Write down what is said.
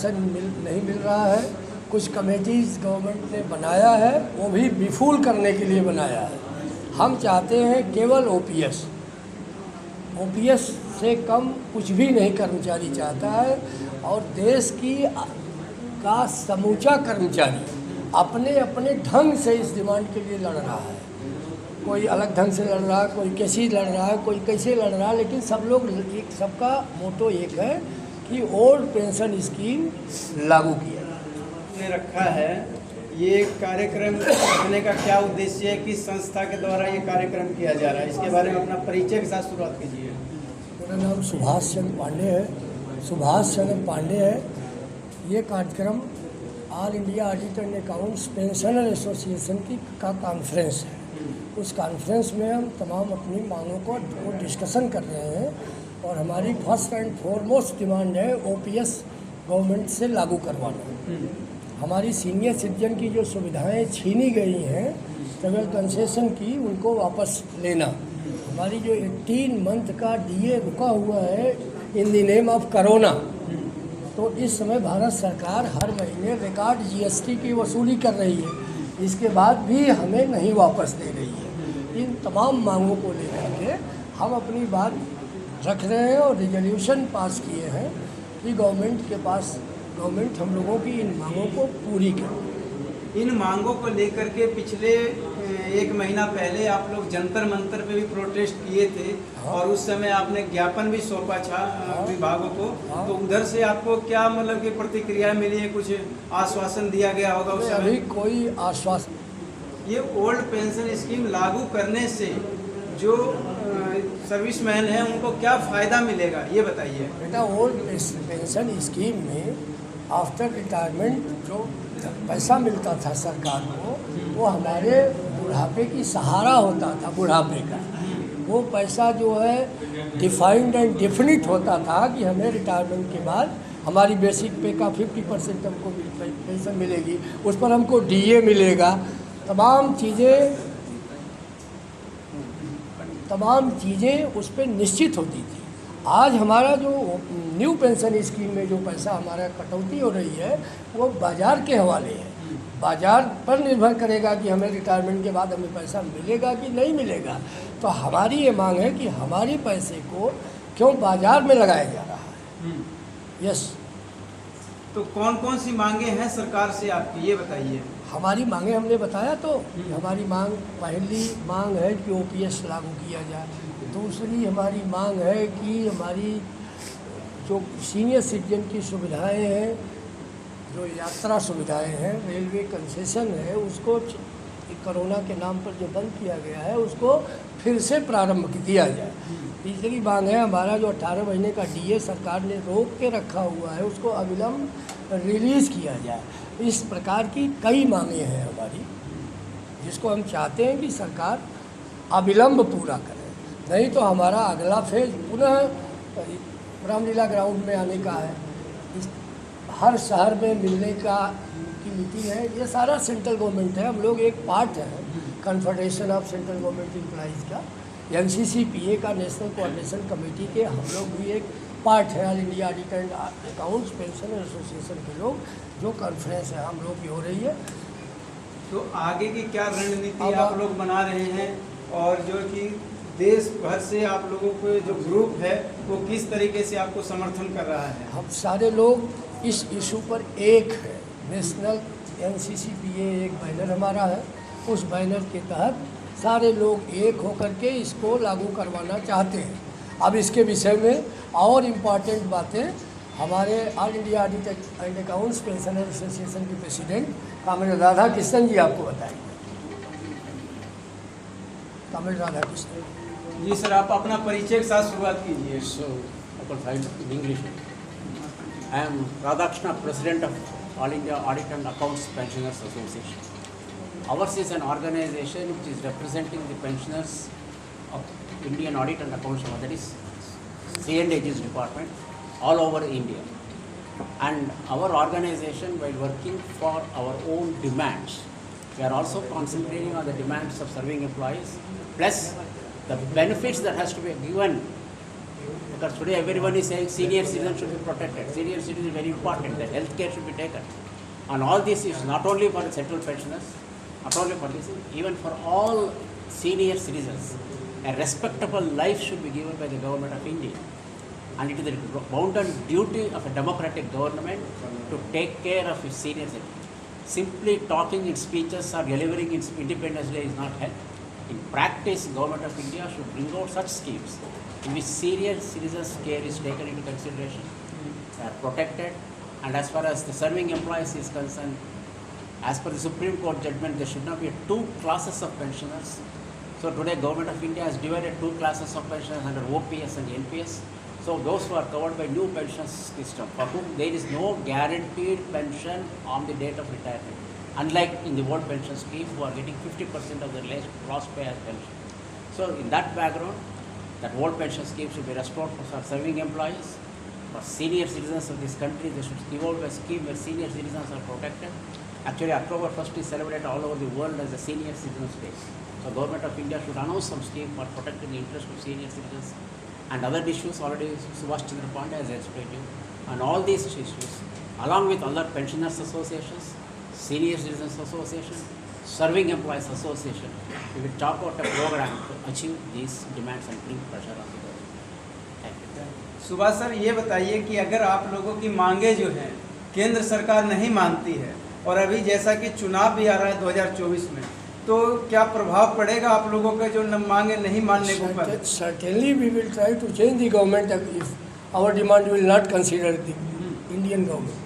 नहीं मिल रहा है। कुछ कमेटीज़ गवर्नमेंट ने बनाया है, वो भी विफुल करने के लिए बनाया है। हम चाहते हैं केवल ओपीएस से कम कुछ भी नहीं कर्मचारी चाहता है, और देश का समूचा कर्मचारी अपने अपने ढंग से इस डिमांड के लिए लड़ रहा है। कोई अलग ढंग से लड़ रहा है, कोई कैसे लड़ रहा है, कोई कैसे लड़ रहा है, लेकिन सब लोग सबका मोटो एक है कि ओल्ड पेंशन स्कीम लागू किया ने रखा है। ये कार्यक्रम रखने का क्या उद्देश्य है, किस संस्था के द्वारा ये कार्यक्रम किया जा रहा है, इसके बारे में अपना परिचय के साथ शुरुआत कीजिए। मेरा नाम सुभाष चंद्र पांडे है। ये कार्यक्रम all India audit and accounts pensioner association का कॉन्फ्रेंस है। उस कॉन्फ्रेंस में हम तमाम अपनी मांगों को डिस्कशन कर रहे हैं, और हमारी फर्स्ट एंड फॉरमोस्ट डिमांड है ओपीएस गवर्नमेंट से लागू करवाना। हमारी सीनियर सिटीजन की जो सुविधाएं छीनी गई हैं ट्रैवल कंसेशन की, उनको वापस लेना। हमारी जो 18 मंथ का डीए रुका हुआ है in the name of corona, तो इस समय भारत सरकार हर महीने रिकॉर्ड जीएसटी की वसूली कर रही है, इसके बाद भी हमें नहीं वापस दे रही है। इन तमाम मांगों को लेकर के हम अपनी बात रख रहे हैं और रिजोल्यूशन पास किए हैं कि गवर्नमेंट हम लोगों की इन मांगों को पूरी करे। इन मांगों को लेकर के पिछले 1 महीना पहले आप लोग जंतर मंतर पे भी प्रोटेस्ट किए थे। हाँ। और उस समय आपने ज्ञापन भी सौंपा था। हाँ। विभागों को। हाँ। तो उधर से आपको क्या मतलब की प्रतिक्रिया मिली है, कुछ आश्वासन दिया गया होगा उस समय? अभी कोई आश्वासन। ये ओल्ड पेंशन स्कीम लागू करने से जो सर्विसमैन हैं उनको क्या फ़ायदा मिलेगा, ये बताइए। बेटा, ओल्ड पेंशन स्कीम में आफ्टर रिटायरमेंट जो पैसा मिलता था सरकार को, वो हमारे बुढ़ापे की सहारा होता था। बुढ़ापे का वो पैसा जो है डिफाइंड एंड डेफिनिट होता था कि हमें रिटायरमेंट के बाद हमारी बेसिक पे का 50% हमको पेंशन मिलेगी, उस पर हमको डीए मिलेगा। तमाम चीज़ें उस पर निश्चित होती थी। आज हमारा जो न्यू पेंशन स्कीम में जो पैसा हमारा कटौती हो रही है, वो बाज़ार के हवाले है। बाज़ार पर निर्भर करेगा कि हमें रिटायरमेंट के बाद हमें पैसा मिलेगा कि नहीं मिलेगा। तो हमारी ये मांग है कि हमारे पैसे को क्यों बाज़ार में लगाया जा रहा है। यस। तो कौन कौन सी मांगे हैं सरकार से आपकी, ये बताइए। हमारी मांगे हमने बताया तो, हमारी पहली मांग है कि ओपीएस लागू किया जाए। दूसरी हमारी मांग है कि हमारी जो सीनियर सिटीजन की सुविधाएं हैं, जो यात्रा सुविधाएं हैं, रेलवे कंसेशन है, उसको कोरोना के नाम पर जो बंद किया गया है उसको फिर से प्रारंभ किया जाए। तीसरी मांग है हमारा जो 18 महीने का डीए सरकार ने रोक के रखा हुआ है, उसको अविलंब रिलीज़ किया जाए। इस प्रकार की कई मांगें हैं हमारी, जिसको हम चाहते हैं कि सरकार अविलंब पूरा करे। नहीं तो हमारा अगला फेज पुनः रामलीला ग्राउंड में आने का है। हर शहर में मिलने की नीति है। ये सारा सेंट्रल गवर्नमेंट है, हम लोग एक पार्ट है confederation of central government employees का, NCCPA का, नेशनल कोऑर्डिनेशन कमेटी के हम लोग भी एक पार्ट है। All India audit and accounts pension association के लोग जो कॉन्फ्रेंस है हम लोग की हो रही है। तो आगे की क्या रणनीति आप लोग बना रहे हैं, और जो कि देश भर से आप लोगों को जो ग्रुप है वो किस तरीके से आपको समर्थन कर रहा है? हम सारे लोग इस इशू पर एक है। नेशनल NCCPA एक बैनर हमारा है, उस बैनर के तहत सारे लोग एक होकर के इसको लागू करवाना चाहते हैं। अब इसके विषय में और इम्पॉर्टेंट बातें हमारे all India audit and accounts pensioner association के प्रेसिडेंट कामरेड राधा कृष्णन जी आपको बताएंगे। कामरेड राधा कृष्णन जी सर, आप अपना परिचय के साथ शुरुआत कीजिए। English. I am Radhakrishna, President of All India Audit and Accounts Pensioners Association. Ours is an organization which is representing the pensioners of Indian Audit and Accounts, that is C&AG's department, all over India. And our organization, while working for our own demands, we are also concentrating on the demands of serving employees, plus the benefits that has to be given because today everyone is saying senior citizens should be protected. Senior citizens is very important, that health care should be taken. And all this is not only for the central pensioners, not only for this, even for all senior citizens. A respectable life should be given by the government of India. And it is the bounden duty of a democratic government to take care of its senior citizens. Simply talking in speeches or delivering in Independence Day is not help. In practice, government of India should bring out such schemes in which senior citizens' care is taken into consideration, they are protected, and as far as the serving employees is concerned, as per the Supreme Court judgment, there should not be two classes of pensioners. So today, government of India has divided two classes of pensioners under OPS and NPS. So those who are covered by new pension system, for whom there is no guaranteed pension on the date of retirement, unlike in the old pension scheme, who are getting 50% of their last pay as pension. So in that background, that old pension scheme should be restored for serving employees. For senior citizens of this country, they should give out a scheme where senior citizens are protected. Actually, October 1st is celebrated all over the world as a Senior Citizens Day. So government of India should announce some scheme for protecting the interest of senior citizens. And other issues already Subhash Chandra Pandey has explained to you. And all these issues, along with other pensioners associations, senior citizens association, serving employees association, we will talk about a program to achieve these demands and bring pressure on the government. Thank you. Subhash sir, ये बताइए कि अगर आप लोगों की मांगे जो हैं केंद्र सरकार नहीं मानती है, और अभी जैसा कि चुनाव भी आ रहा है 2024 में, तो क्या प्रभाव पड़ेगा आप लोगों के जो मांगे नहीं मानने के ऊपर? Certainly we will try to change the government if our demand will not consider the Indian government.